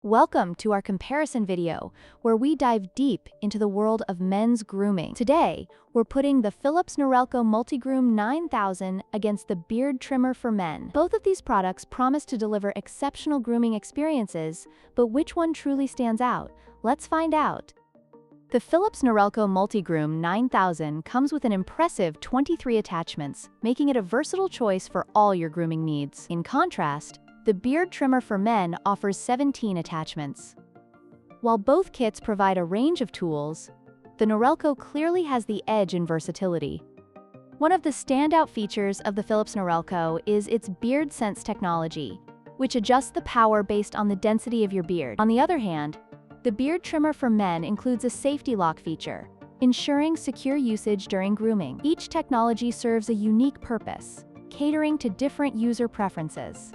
Welcome to our comparison video, where we dive deep into the world of men's grooming. Today, we're putting the Philips Norelco Multigroom 9000 against the beard trimmer for men. Both of these products promise to deliver exceptional grooming experiences, but which one truly stands out? Let's find out. The Philips Norelco Multigroom 9000 comes with an impressive 23 attachments, making it a versatile choice for all your grooming needs. In contrast, the beard trimmer for men offers 17 attachments. While both kits provide a range of tools, the Norelco clearly has the edge in versatility. One of the standout features of the Philips Norelco is its Beard Sense technology, which adjusts the power based on the density of your beard. On the other hand, the beard trimmer for men includes a safety lock feature, ensuring secure usage during grooming. Each technology serves a unique purpose, catering to different user preferences.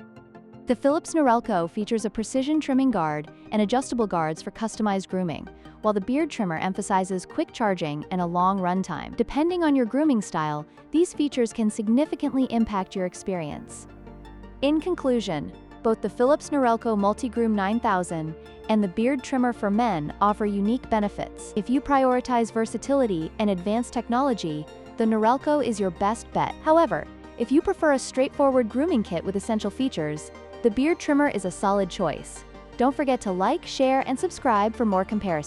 The Philips Norelco features a precision trimming guard and adjustable guards for customized grooming, while the beard trimmer emphasizes quick charging and a long runtime. Depending on your grooming style, these features can significantly impact your experience. In conclusion, both the Philips Norelco Multigroom 9000 and the beard trimmer for men offer unique benefits. If you prioritize versatility and advanced technology, the Norelco is your best bet. However, if you prefer a straightforward grooming kit with essential features, the beard trimmer is a solid choice. Don't forget to like, share, and subscribe for more comparisons.